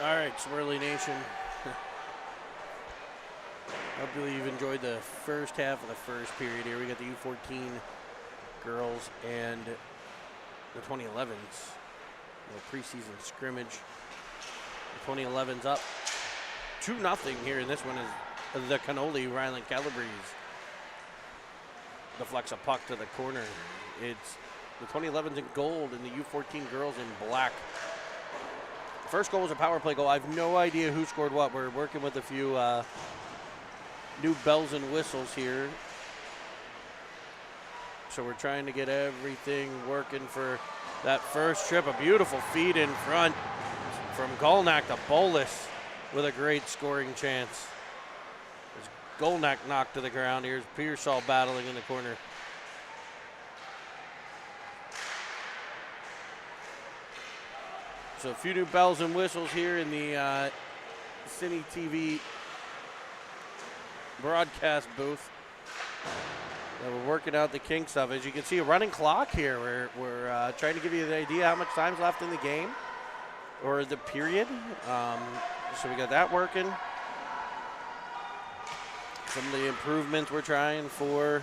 All right, Swirly Nation. Hopefully you've enjoyed the first half of the first period here. We got the U14 girls and the 2011s. The preseason scrimmage. The 2011s up 2-0 here, and this one is the Cannoli Ryland Calabrese. Deflects a puck to the corner. It's the 2011s in gold and the U14 girls in black. First goal was a power play goal. I have no idea who scored what. We're working with a few new bells and whistles here. So we're trying to get everything working for that first trip. A beautiful feed in front from Golnack to Bolus with a great scoring chance. As Golnack knocked to the ground. Here's Pearsall battling in the corner. So a few new bells and whistles here in the Cine TV broadcast booth. We're working out the kinks of it. As you can see, a running clock here. We're trying to give you the idea how much time's left in the game or the period. So we got that working. Some of the improvements we're trying to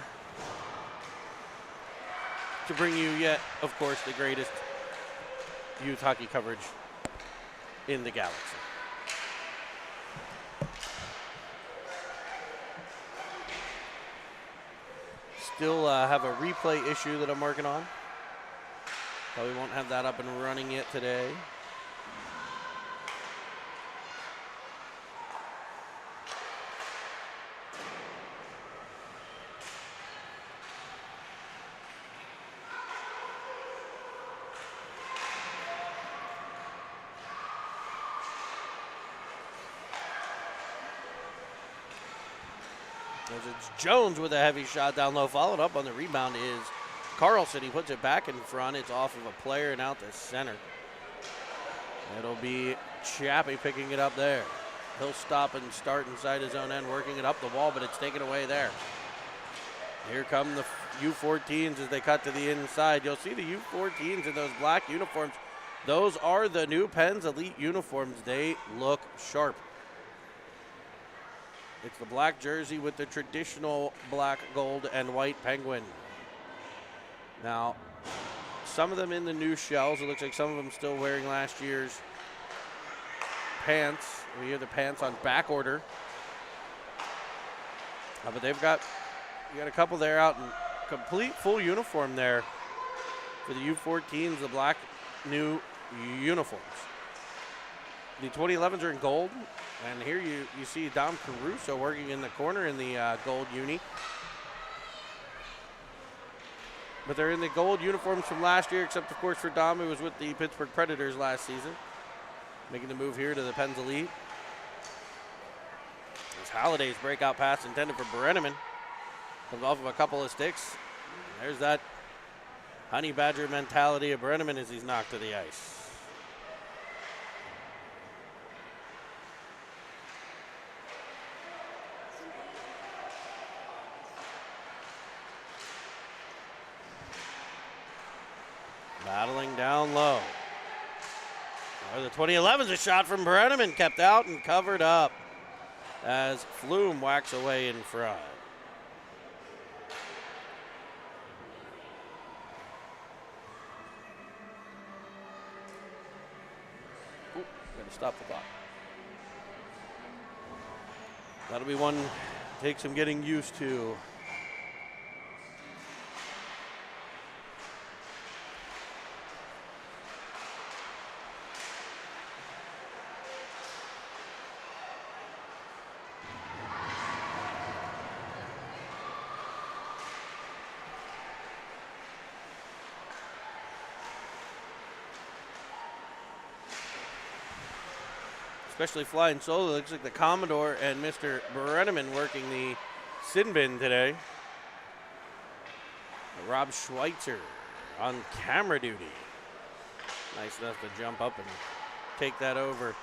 bring you yet, of course, the greatest youth hockey coverage in the galaxy. Still have a replay issue that I'm working on. Probably won't have that up and running yet today. As it's Jones with a heavy shot down low. Followed up on the rebound is Carlson. He puts it back in front. It's off of a player and out to center. It'll be Chappie picking it up there. He'll stop and start inside his own end, working it up the wall, but it's taken away there. Here come the U14s as they cut to the inside. You'll see the U14s in those black uniforms. Those are the new Pens Elite uniforms. They look sharp. It's the black jersey with the traditional black, gold, and white penguin. Now, some of them in the new shells. It looks like some of them still wearing last year's pants. We hear the pants on back order. But they've got, you got a couple there out in complete full uniform there for the U14s, the black new uniforms. The 2011s are in gold. And here you see Dom Caruso working in the corner in the gold uni. But they're in the gold uniforms from last year, except, of course, for Dom, who was with the Pittsburgh Predators last season. Making the move here to the Pens Elite. It's Halliday's breakout pass intended for Brenneman. Comes off of a couple of sticks. There's that honey badger mentality of Brenneman as he's knocked to the ice. Battling down low. The 2011's a shot from Brenneman, kept out and covered up as Flume whacks away in front. Ooh, gotta stop the clock. That'll be one, take some getting used to. Especially flying solo. Looks like the Commodore and Mr. Brenneman working the sin bin today. Rob Schweitzer on camera duty. Nice enough to jump up and take that over.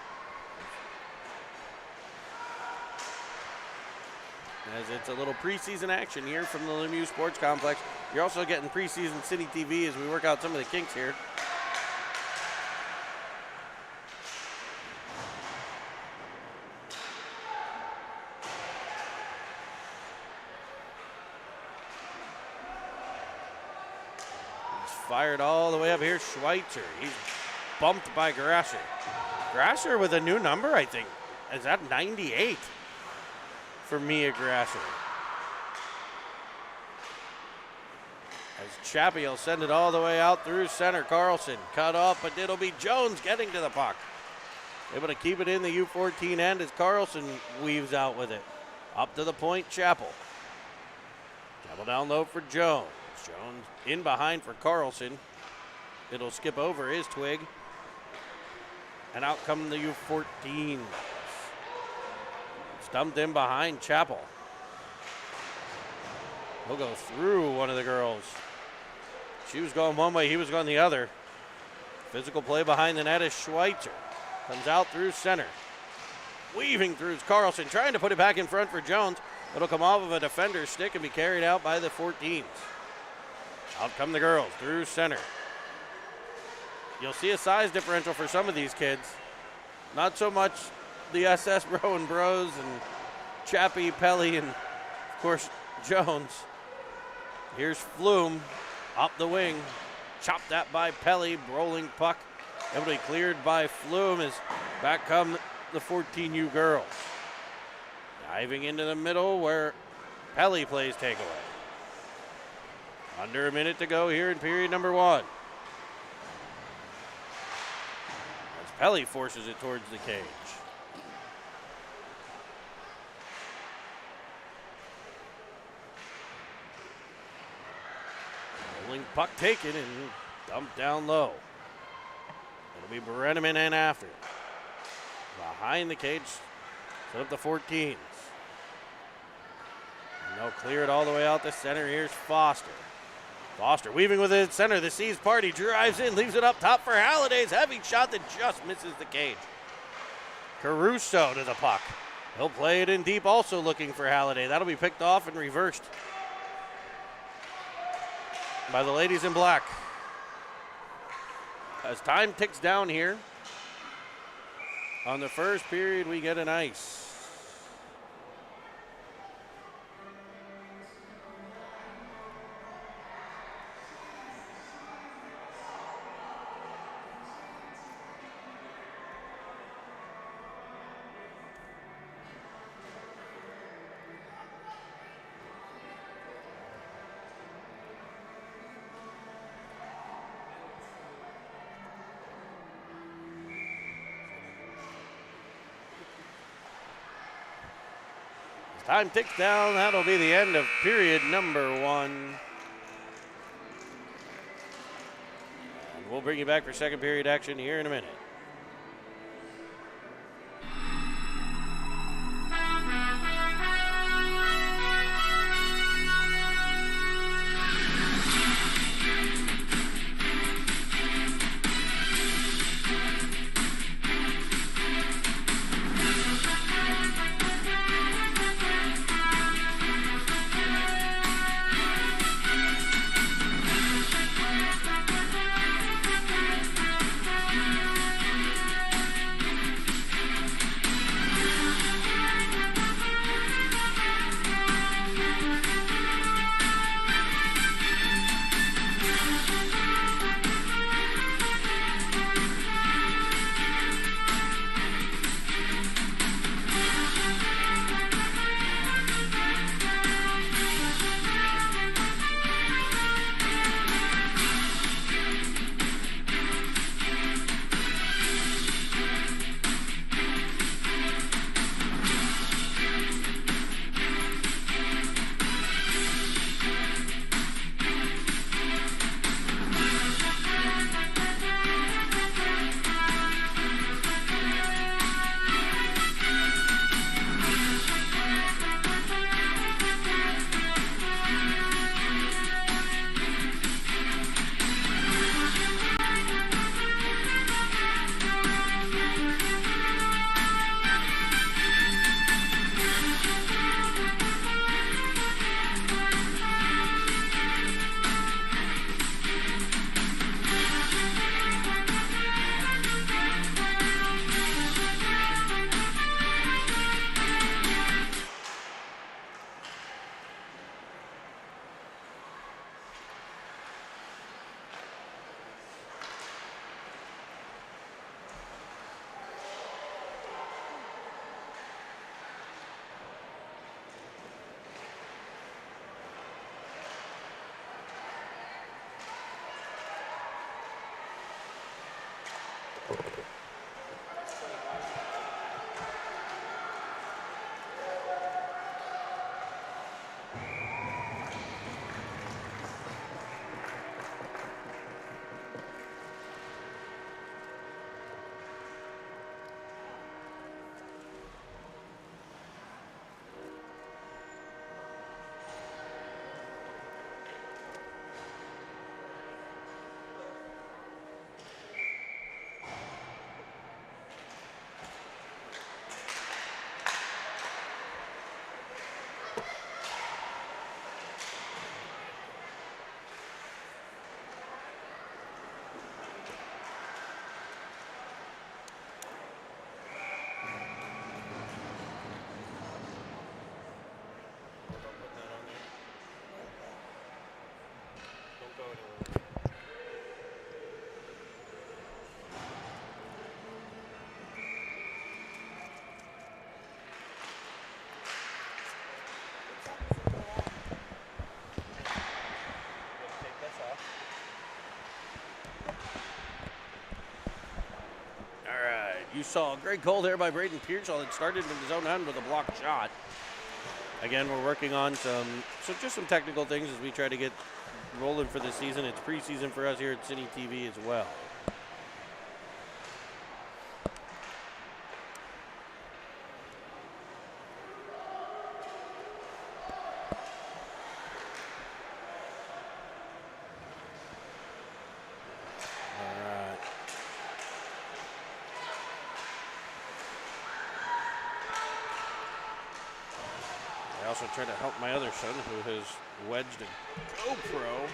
As it's a little preseason action here from the Lemieux Sports Complex. You're also getting preseason Cine TV as we work out some of the kinks here. fired all the way up here. Schweitzer, he's bumped by Grasser. Grasser with a new number, I think. Is that 98 for Mia Grasser? As Chappie will send it all the way out through center. Carlson cut off, but it'll be Jones getting to the puck. Able to keep it in the U14 end as Carlson weaves out with it. Up to the point, Chappell. Chappell down low for Jones. Jones in behind for Carlson. It'll skip over his twig. And out come the U14. Stumped in behind Chappell. He'll go through one of the girls. She was going one way, he was going the other. Physical play behind the net is Schweitzer. Comes out through center. Weaving through Carlson, trying to put it back in front for Jones. It'll come off of a defender's stick and be carried out by the 14s. Out come the girls through center. You'll see a size differential for some of these kids. Not so much the SS Bro and Bros and Chappie, Pelly, and of course Jones. Here's Flume up the wing. Chopped that by Pelly. Rolling puck. Able to be cleared by Flume as back come the 14U girls. Diving into the middle where Pelly plays takeaway. Under a minute to go here in period number 1. As Pelly forces it towards the cage. Rolling puck taken and dumped down low. It'll be Brenneman in after. Behind the cage, set up the 14s. And they'll clear it all the way out the center. Here's Foster. Foster weaving with it at center. The Seas party drives in, leaves it up top for Halliday's heavy shot that just misses the cage. Caruso to the puck. He'll play it in deep, also looking for Halliday. That'll be picked off and reversed by the ladies in black. As time ticks down here, on the first period, we get an ice. Time ticks down. That'll be the end of period number 1. And we'll bring you back for second period action here in a minute. You saw a great goal there by Braden Pearsall that started in his own end with a blocked shot. Again, we're working on just some technical things as we try to get rolling for this season. It's preseason for us here at City TV as well. I also try to help my other son who has wedged a GoPro.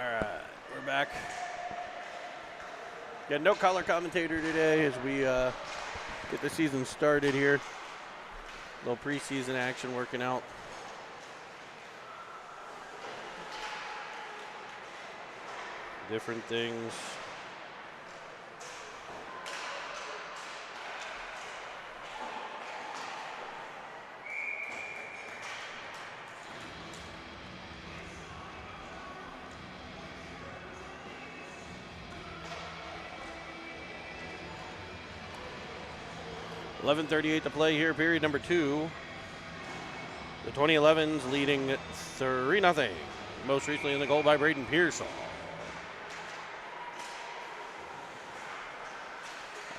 All right, we're back. Got no color commentator today as we get the season started here. A little preseason action working out. Different things. .11:38 to play here, period number 2. The 2011s leading 3-0. Most recently in the goal by Braden Pearsall.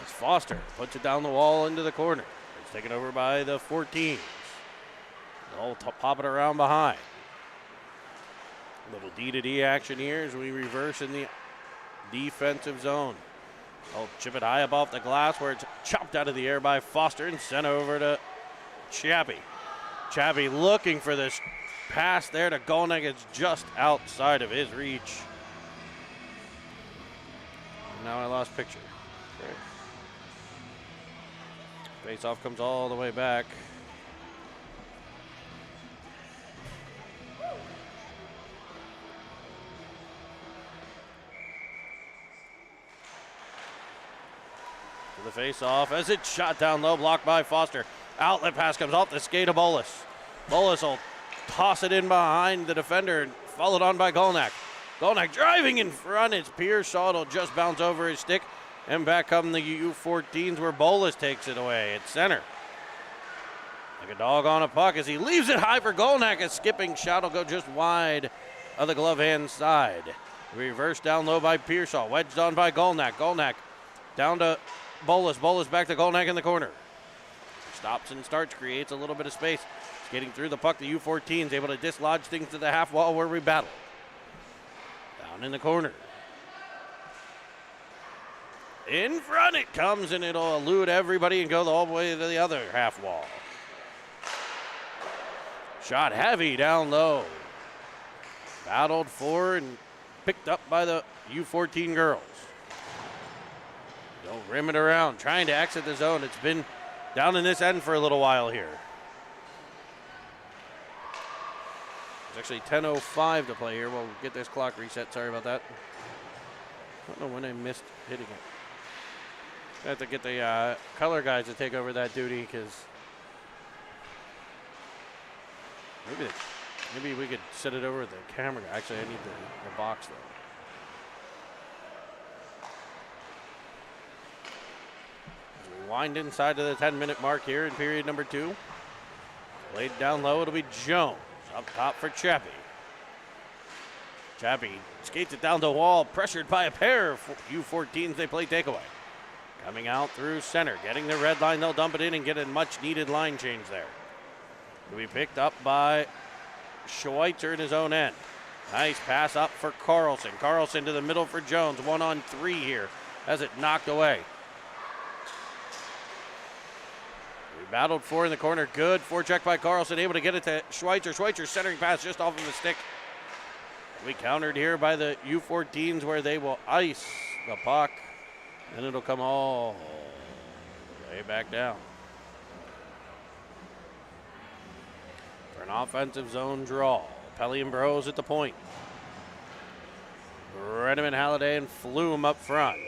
As Foster puts it down the wall into the corner. It's taken over by the 14s. They'll pop it around behind. A little D-to-D action here as we reverse in the defensive zone. I'll chip it high up off the glass where it's chopped out of the air by Foster and sent over to Chappie. Chappie looking for this pass there to Golnick. It's just outside of his reach. Now I lost picture. Okay. Face-off comes all the way back. The face-off as it's shot down low, blocked by Foster. Outlet pass comes off the skate of Bolus. Bolus will toss it in behind the defender and followed on by Golnick. Golnick driving in front. It's Pearsall. It'll just bounce over his stick. And back come the U14s where Bolus takes it away at center. Like a dog on a puck as he leaves it high for Golnick. A skipping shot will go just wide of the glove hand side. Reversed down low by Pearsall. Wedged on by Golnick. Golnick down to Bolus. Bolus back to Golnick in the corner. Stops and starts, creates a little bit of space. Skating through the puck, the U14's able to dislodge things to the half wall where we battle. Down in the corner. In front it comes, and it'll elude everybody and go all the way to the other half wall. Shot heavy down low. Battled for and picked up by the U14 girls. They'll rim it around, trying to exit the zone. It's been down in this end for a little while here. It's actually 10:05 to play here. We'll get this clock reset. Sorry about that. I don't know when I missed hitting it. I have to get the color guys to take over that duty because maybe we could set it over with the camera. Actually, I need the box though. As we wind inside to the 10-minute mark here in period number 2. Played down low, it'll be Jones. Up top for Chappie. Chappie skates it down the wall, pressured by a pair of U14s. They play takeaway. Coming out through center, getting the red line. They'll dump it in and get a much-needed line change there. Will be picked up by Schweitzer in his own end. Nice pass up for Carlson. Carlson to the middle for Jones. 1-on-3 here. Has it knocked away. We battled for in the corner. Good forecheck by Carlson. Able to get it to Schweitzer. Schweitzer centering pass just off of his stick. We countered here by the U14s where they will ice the puck. And it'll come all the way back down. For an offensive zone draw. Pelly and Bros at the point. Brenneman, Halliday, and Flume up front.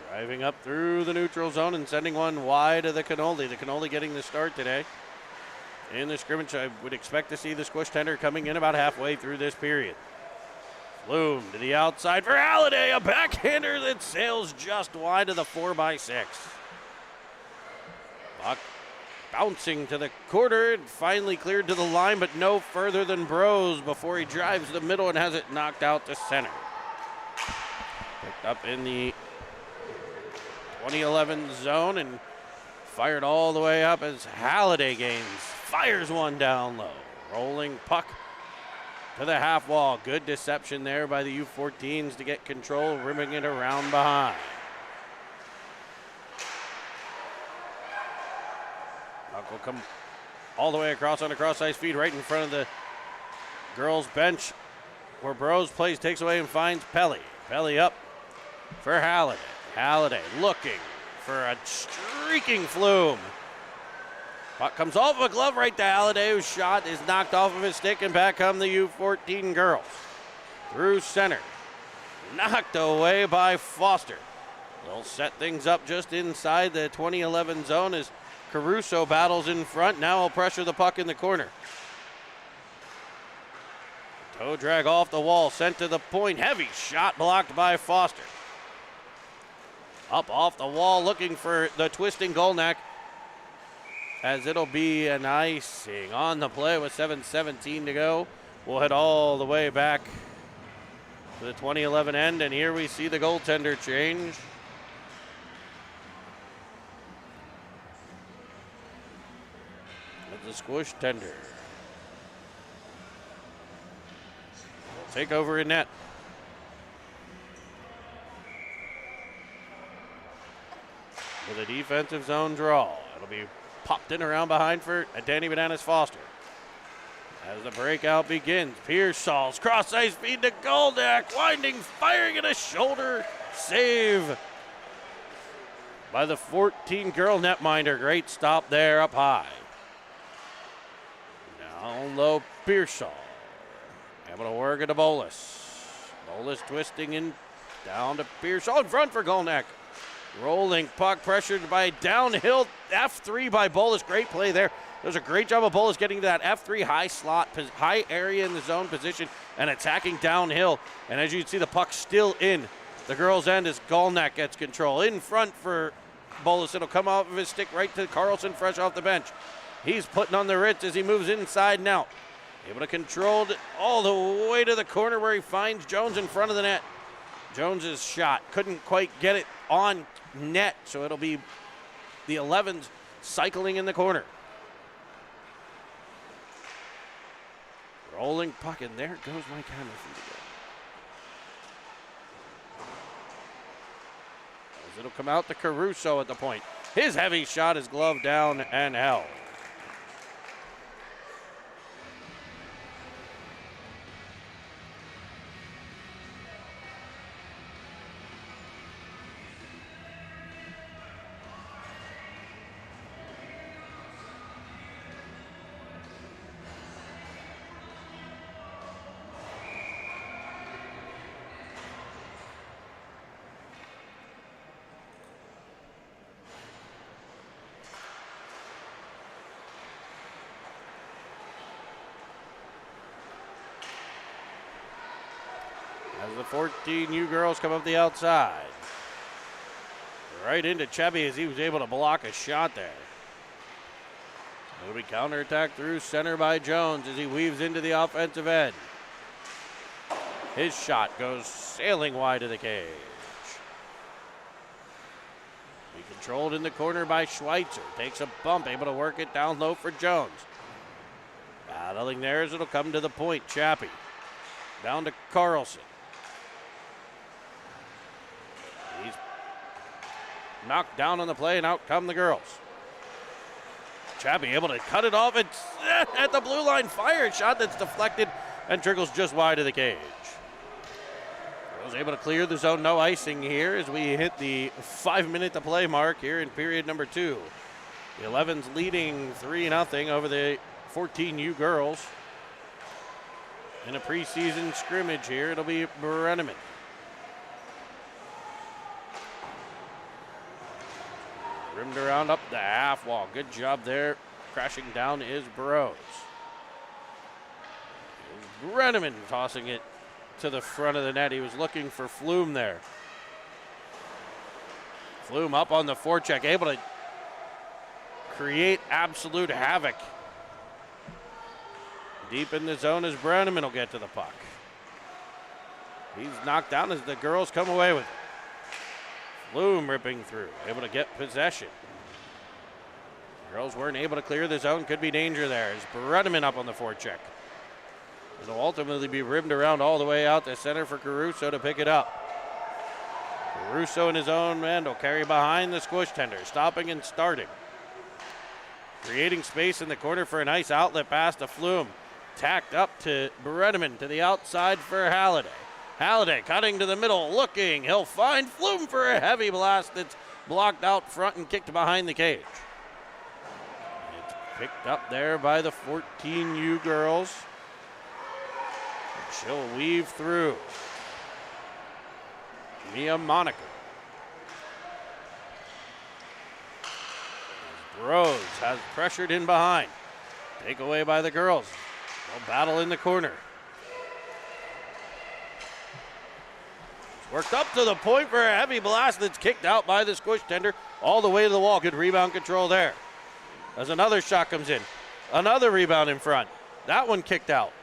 Driving up through the neutral zone and sending one wide of the Cannoli. The Cannoli getting the start today. In the scrimmage, I would expect to see the squish tender coming in about halfway through this period. Flume to the outside for Halliday. A backhander that sails just wide of the 4x6. Puck bouncing to the quarter and finally cleared to the line, but no further than Bros before he drives the middle and has it knocked out to center. Picked up in the 2011 zone and fired all the way up as Halliday gains. Fires one down low. Rolling puck to the half wall. Good deception there by the U14s to get control, rimming it around behind. Puck will come all the way across on a cross-ice feed right in front of the girls' bench where Bros plays, takes away and finds Pelly. Pelly up for Halliday. Halliday looking for a streaking Flume. Puck comes off of a glove right to Halliday, whose shot is knocked off of his stick, and back come the U14 girls. Through center. Knocked away by Foster. They'll set things up just inside the 2011 zone as Caruso battles in front. Now he'll pressure the puck in the corner. Toe drag off the wall, sent to the point. Heavy shot blocked by Foster. Up off the wall, looking for the twisting Golnack, as it'll be an icing on the play with 7:17 to go. We'll head all the way back to the 2011 end, and here we see the goaltender change. With the squish tender. We'll take over in net. With a defensive zone draw. It'll be popped in around behind for Danny Bananas Foster. As the breakout begins, Pearsall's cross-ice feed to Goldak, winding, firing at a shoulder save by the 14 girl netminder. Great stop there up high. Down low, Pearsall. Able to work it to Bolus. Bolus twisting in down to Pearsall in front for Golnak. Rolling puck pressured by downhill F3 by Bolus. Great play there. There's a great job of Bolus getting to that F3 high slot, high area in the zone position and attacking downhill. And as you can see, the puck still in the girls' end as Golnak gets control. In front for Bolus. It'll come off of his stick right to Carlson fresh off the bench. He's putting on the Ritz as he moves inside and out. Able to control it all the way to the corner where he finds Jones in front of the net. Jones's shot couldn't quite get it on net, so it'll be the 11s cycling in the corner. Rolling puck, and there goes my camera feed again. As it'll come out to Caruso at the point. His heavy shot is gloved down and held. As the 14U girls come up the outside. Right into Chevy as he was able to block a shot there. It'll be counterattack through center by Jones as he weaves into the offensive end. His shot goes sailing wide of the cage. Be controlled in the corner by Schweitzer. Takes a bump, able to work it down low for Jones. Battling there as it'll come to the point. Chappie down to Carlson. He's knocked down on the play, and out come the girls. Chappie able to cut it off and at the blue line, fire shot that's deflected and trickles just wide of the cage. Girls able to clear the zone, no icing here as we hit the 5 minute to play mark here in period number 2. The 11's leading 3-0 over the 14U girls. In a preseason scrimmage here, it'll be Brenneman. Rimmed around up the half wall. Good job there. Crashing down is Burrows. Brenneman tossing it to the front of the net. He was looking for Flume there. Flume up on the forecheck, able to create absolute havoc. Deep in the zone as Brenneman will get to the puck. He's knocked down as the girls come away with it. Flume ripping through, able to get possession. Girls weren't able to clear the zone, could be danger there as Brenneman up on the forecheck. It'll ultimately be rimmed around all the way out to center for Caruso to pick it up. Caruso in his own end will carry behind the squish tender, stopping and starting. Creating space in the corner for a nice outlet pass to Flume. Tacked up to Brenneman to the outside for Halliday. Halliday cutting to the middle, looking. He'll find Flume for a heavy blast that's blocked out front and kicked behind the cage. It's picked up there by the 14U girls. She'll weave through. Mia Monaco. Rose has pressured in behind. Take away by the girls. They'll battle in the corner. Worked up to the point for a heavy blast that's kicked out by the squish tender all the way to the wall. Good rebound control there. As another shot comes in. Another rebound in front. That one kicked out.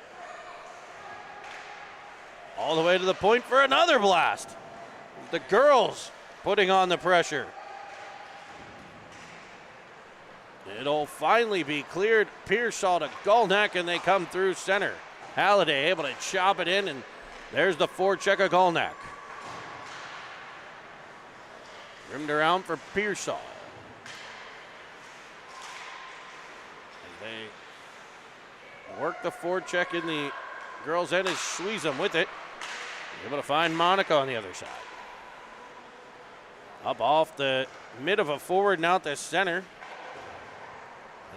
All the way to the point for another blast. The girls putting on the pressure. It'll finally be cleared. Pearsall to Golnack, and they come through center. Halliday able to chop it in, and there's the forecheck of Golnack. Rimmed around for Pearsall. As they work the forecheck in the girls' end as Schweizem with it. Able to find Monaco on the other side. Up off the mid of a forward and out to center.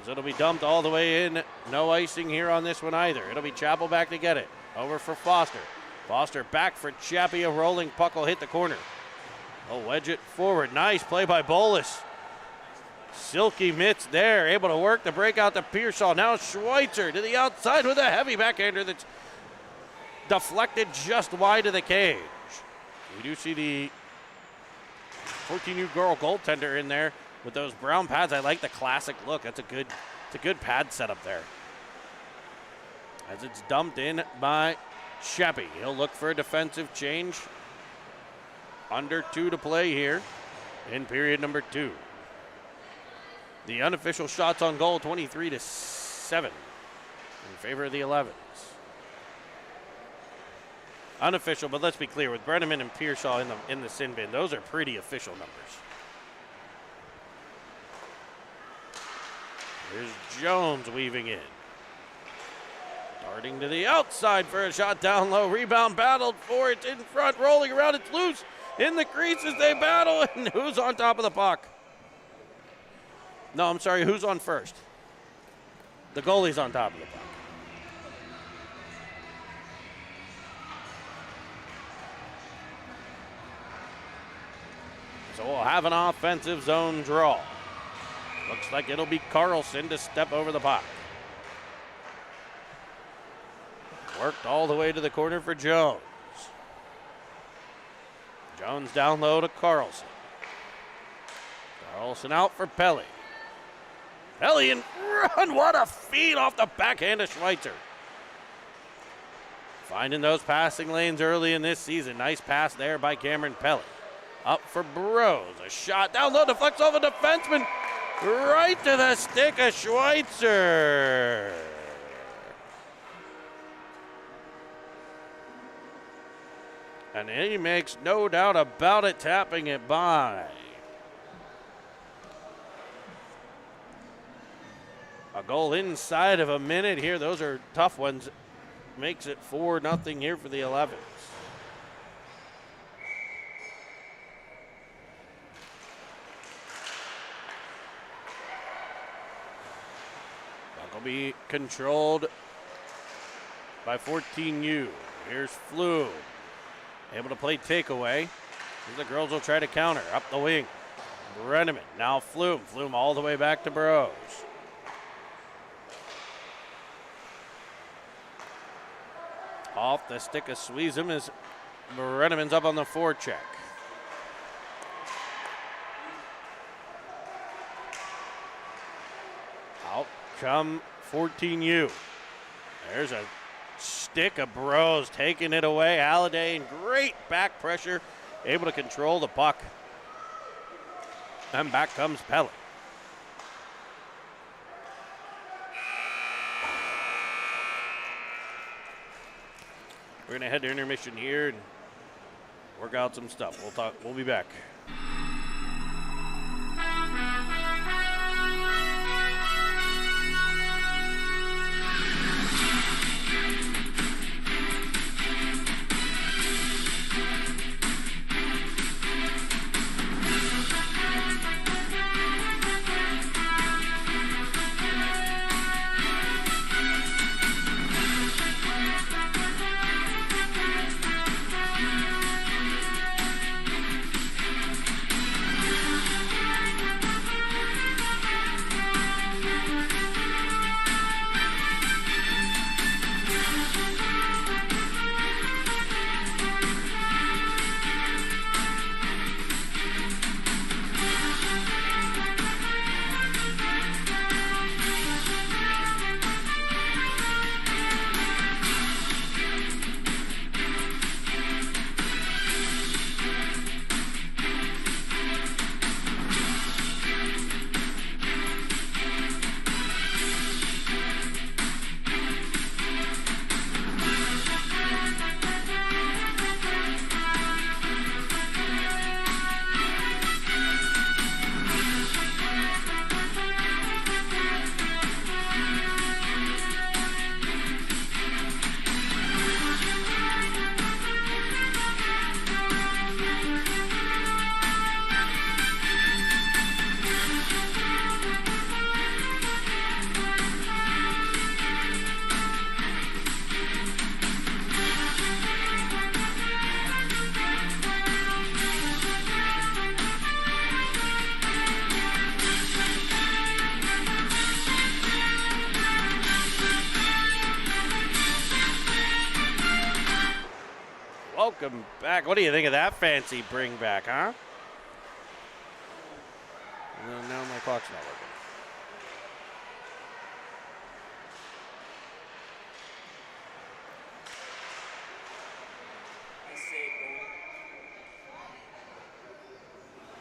As it'll be dumped all the way in. No icing here on this one either. It'll be Chappell back to get it. Over for Foster. Foster back for Chappie. A rolling puck will hit the corner. They'll wedge it forward. Nice play by Bolus. Silky mitts there. Able to work the breakout to Pearsall. Now Schweitzer to the outside with a heavy backhander that's deflected just wide of the cage. We do see the 14U girl goaltender in there with those brown pads. I like the classic look. It's a good pad setup there. As it's dumped in by Sheppy. He'll look for a defensive change. Under 2 to play here in period number 2. The unofficial shots on goal, 23-7 in favor of the 11s. Unofficial, but let's be clear, with Brenneman and Pearshaw in the sin bin, those are pretty official numbers. Here's Jones weaving in. Darting to the outside for a shot down low. Rebound battled for it in front, rolling around, it's loose. In the creases they battle, and who's on top of the puck? No, I'm sorry, who's on first? The goalie's on top of the puck. So we'll have an offensive zone draw. Looks like it'll be Carlson to step over the puck. Worked all the way to the corner for Jones. Jones down low to Carlson. Carlson out for Pelly. Pelly in run, what a feed off the backhand of Schweitzer. Finding those passing lanes early in this season. Nice pass there by Cameron Pelly. Up for Bros, a shot down low, deflects off a defenseman. Right to the stick of Schweitzer. And he makes no doubt about it, tapping it by. A goal inside of a minute here. Those are tough ones. Makes it 4-0 here for the 11s. That'll be controlled by 14U. Here's Flume. Able to play takeaway. The girls will try to counter. Up the wing. Brenneman. Now Flume. Flume all the way back to Bros. Off the stick of Sweezum as Brenneman's up on the forecheck. Out come 14U. There's a stick of Bros taking it away. Halliday in great back pressure, able to control the puck. And back comes Pelly. We're gonna head to intermission here and work out some stuff. We'll be back. Welcome back. What do you think of that fancy bring back, huh? Well, now my clock's not working.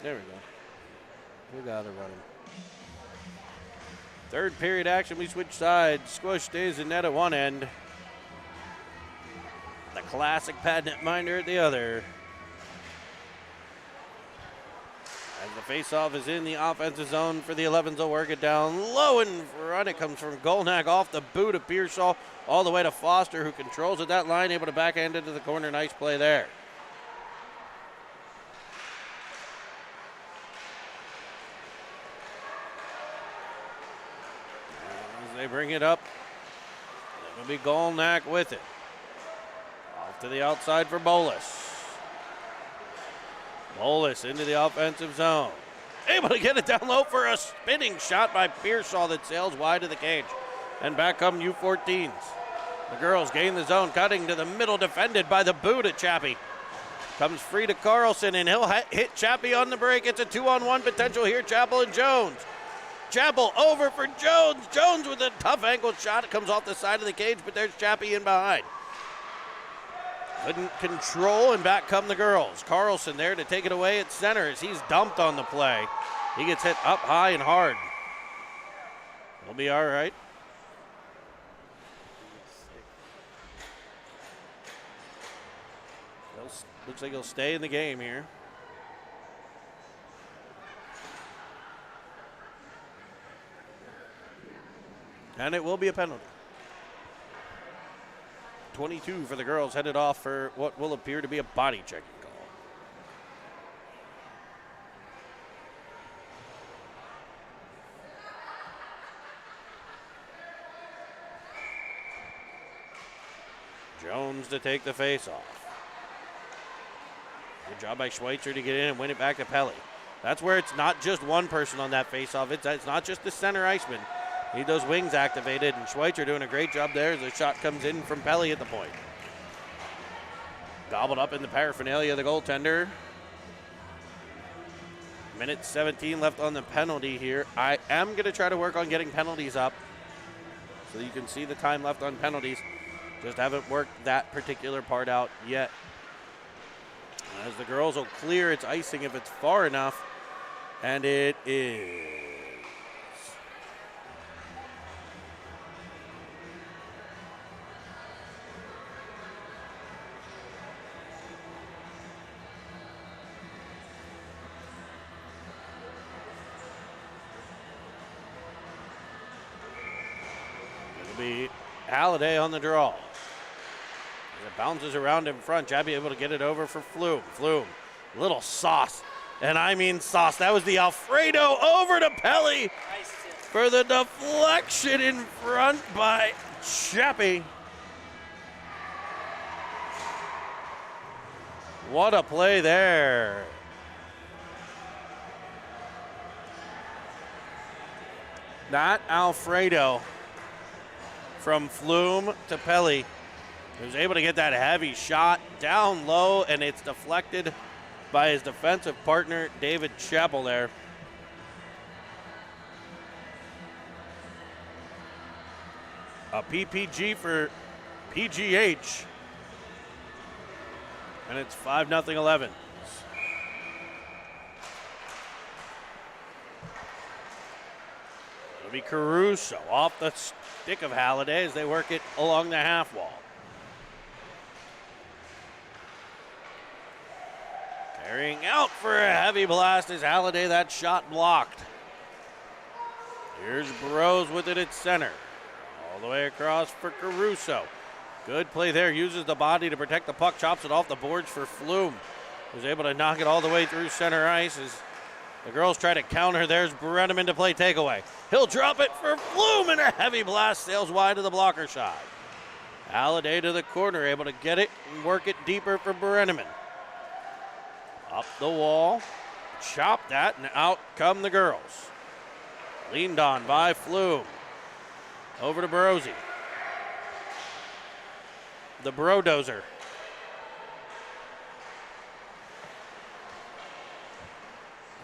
There we go. We got it running. Third period action, we switch sides. Squish stays in net at one end. The classic pad net minder at the other. As the faceoff is in the offensive zone for the 11s, they'll work it down low in front. It comes from Golnack off the boot of Pearsall all the way to Foster, who controls at that line, able to backhand into the corner. Nice play there. As they bring it up, it'll be Golnack with it. Off to the outside for Bolus. Bolus into the offensive zone. Able to get it down low for a spinning shot by Pearsall that sails wide of the cage. And back come U14s. The girls gain the zone, cutting to the middle, defended by the boot at Chappie. Comes free to Carlson, and he'll hit Chappie on the break. It's a 2-on-1 potential here, Chappell and Jones. Chappell over for Jones. Jones with a tough ankle shot. It comes off the side of the cage, but there's Chappie in behind. Couldn't control, and back come the girls. Carlson there to take it away at center as he's dumped on the play. He gets hit up high and hard. He'll be all right. Looks like he'll stay in the game here. And it will be a penalty. 22 for the girls, headed off for what will appear to be a body checking call. Jones to take the face off. Good job by Schweitzer to get in and win it back to Pelly. That's where it's not just one person on that face-off. It's not just the center iceman. Need those wings activated, and Schweitzer doing a great job there as the shot comes in from Pelly at the point. Gobbled up in the paraphernalia of the goaltender. Minute 17 left on the penalty here. I am going to try to work on getting penalties up so you can see the time left on penalties. Just haven't worked that particular part out yet. As the girls will clear, it's icing if it's far enough, and it is. It'll be Halliday on the draw. As it bounces around in front, Jabby able to get it over for Flume. Flume, little sauce, and I mean sauce. That was the Alfredo over to Pelly for the deflection in front by Chappie. What a play there. That Alfredo from Flume to Pelly. He was able to get that heavy shot down low, and it's deflected by his defensive partner, David Chappell there. A PPG for PGH. And it's 5-0 11s. It'll be Caruso off the stick of Halliday as they work it along the half wall. Carrying out for a heavy blast is Halliday. That shot blocked. Here's Bros with it at center. All the way across for Caruso. Good play there. Uses the body to protect the puck. Chops it off the boards for Flume. Was able to knock it all the way through center ice as the girls try to counter. There's Brenneman to play takeaway. He'll drop it for Flume, and a heavy blast sails wide of the blocker side. Halliday to the corner, able to get it and work it deeper for Brenneman. Up the wall, chop that, and out come the girls. Leaned on by Flume. Over to Barozzi. The Brodozer.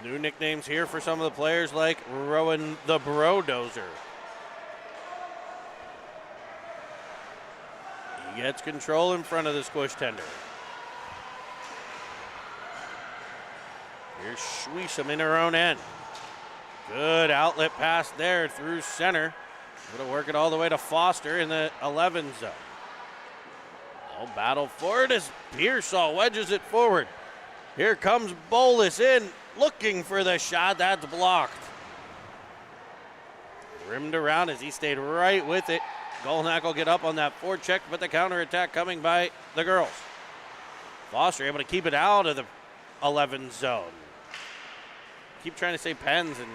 New nicknames here for some of the players like Rowan the Brodozer. He gets control in front of the squish tender. Here's Schweisom in her own end. Good outlet pass there through center. Going to work it all the way to Foster in the 11 zone. They'll battle for it as Pearsall wedges it forward. Here comes Bolus in, looking for the shot. That's blocked. Rimmed around as he stayed right with it. Golnack will get up on that forecheck, but the counterattack coming by the girls. Foster able to keep it out of the 11 zone. Keep trying to say Pens, and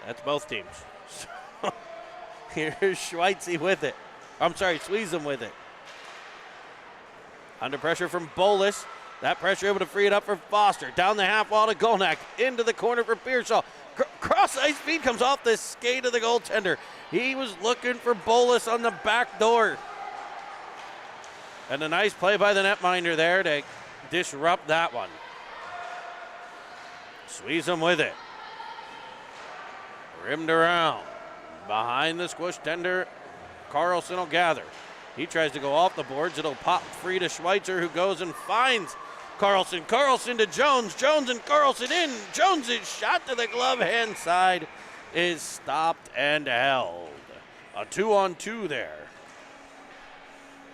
that's both teams. So here's Schweitze with it. I'm sorry, Sweezem with it. Under pressure from Bolus. That pressure able to free it up for Foster. Down the half wall to Golnack. Into the corner for Pearsall. Cross ice feed comes off the skate of the goaltender. He was looking for Bolus on the back door. And a nice play by the netminder there to disrupt that one. Sweezem with it. Rimmed around. Behind the squish tender, Carlson will gather. He tries to go off the boards. It'll pop free to Schweitzer, who goes and finds Carlson. Carlson to Jones. Jones and Carlson in. Jones' shot to the glove hand side is stopped and held. A 2-on-2 there.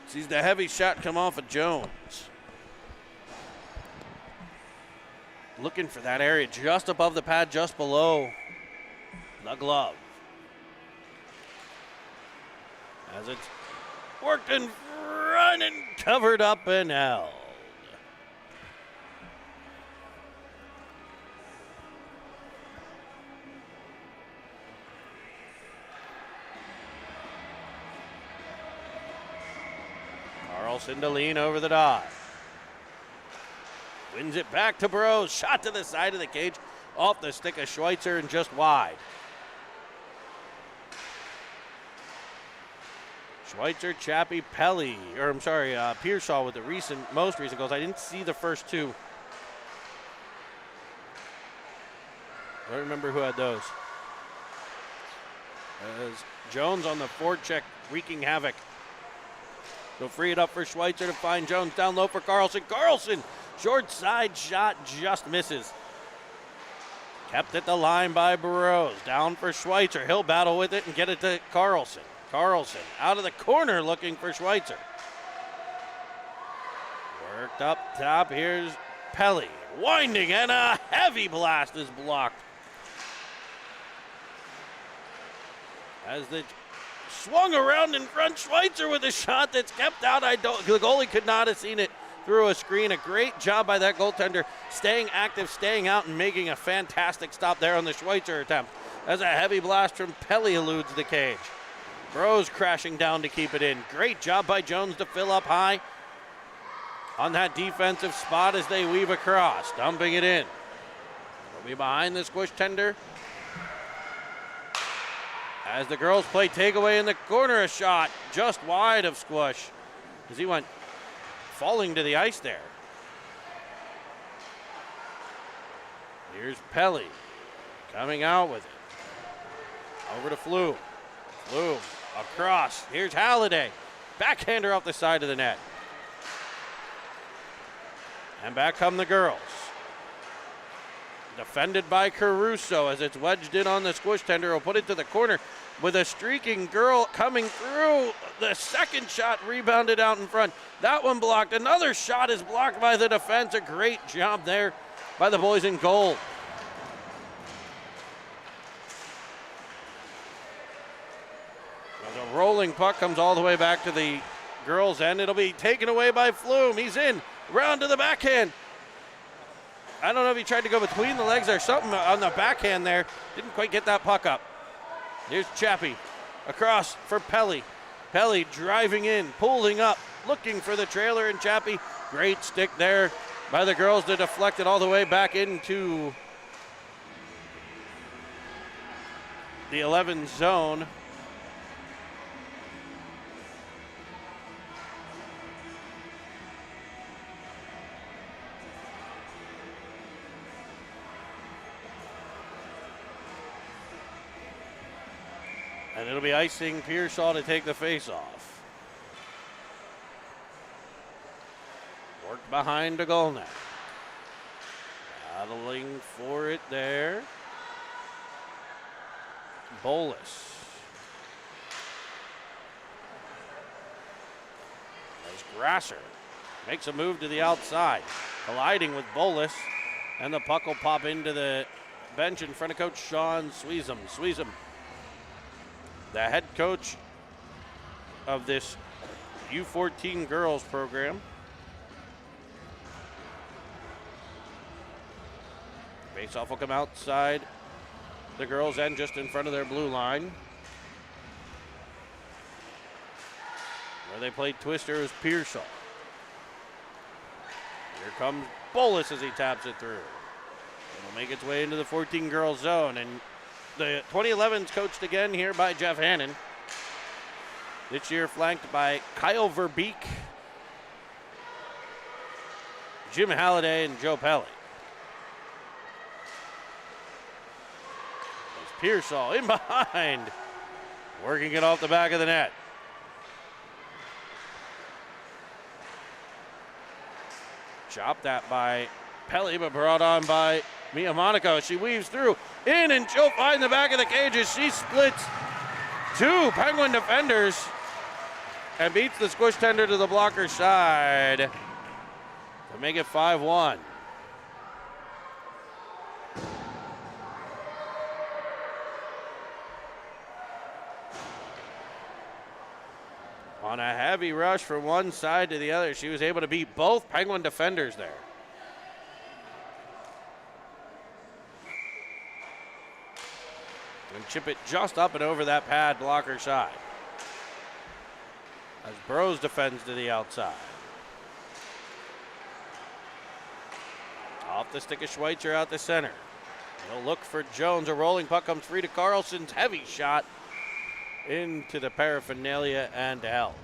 Sees the heavy shot come off of Jones. Looking for that area just above the pad, just below the glove. As it's worked in front and covered up and held. Carlson to lean over the dive. Wins it back to Burrows. Shot to the side of the cage. Off the stick of Schweitzer and just wide. Schweitzer, Chappie, Pearsall with the most recent goals. I didn't see the first two. I don't remember who had those. As Jones on the forecheck wreaking havoc. They'll free it up for Schweitzer to find Jones. Down low for Carlson. Carlson, short side shot, just misses. Kept at the line by Burrows. Down for Schweitzer. He'll battle with it and get it to Carlson. Carlson out of the corner looking for Schweitzer. Worked up top. Here's Pelly. Winding and a heavy blast is blocked. As the swung around in front, Schweitzer with a shot that's kept out. The goalie could not have seen it through a screen. A great job by that goaltender, staying active, staying out, and making a fantastic stop there on the Schweitzer attempt. As a heavy blast from Pelly eludes the cage. Bros crashing down to keep it in. Great job by Jones to fill up high on that defensive spot as they weave across, dumping it in. It'll be behind the squish tender. As the girls play takeaway in the corner, a shot just wide of Squish as he went falling to the ice there. Here's Pelly coming out with it. Over to Flume. Flume across. Here's Halliday. Backhander off the side of the net. And back come the girls. Defended by Caruso as it's wedged in on the squish tender. Will put it to the corner with a streaking girl coming through. The second shot rebounded out in front. That one blocked. Another shot is blocked by the defense. A great job there by the boys in goal. The rolling puck comes all the way back to the girls' end. It'll be taken away by Flume. He's in. Round to the backhand. I don't know if he tried to go between the legs or something on the backhand there. Didn't quite get that puck up. Here's Chappie across for Pelly. Pelly driving in, pulling up, looking for the trailer, and Chappie. Great stick there by the girls to deflect it all the way back into the 11 zone. And it'll be icing Pearsall to take the face-off. Worked behind the goal net. Battling for it there. Bolus. As Grasser makes a move to the outside, colliding with Bolus, and the puck will pop into the bench in front of Coach Sean Sweezum. Sweezum, the head coach of this U14 girls program. Faceoff will come outside the girls' end just in front of their blue line. Where they played Twister is Pearsall. Here comes Bolus as he taps it through. It'll make its way into the 14 girl zone. And the 2011's coached again here by Jeff Hannon. This year flanked by Kyle Verbeek, Jim Halliday, and Joe Pelly. There's Pearsall in behind, working it off the back of the net. Chopped that by Pelly, but brought on by Mia Monaco. She weaves through, in, and she'll find the back of the cage as she splits two Penguin defenders and beats the squish tender to the blocker side to make it 5-1. On a heavy rush from one side to the other, she was able to beat both Penguin defenders there. And chip it just up and over that pad blocker side. As Bros defends to the outside. Off the stick of Schweitzer out the center. He'll look for Jones. A rolling puck comes free to Carlson's heavy shot into the paraphernalia and out.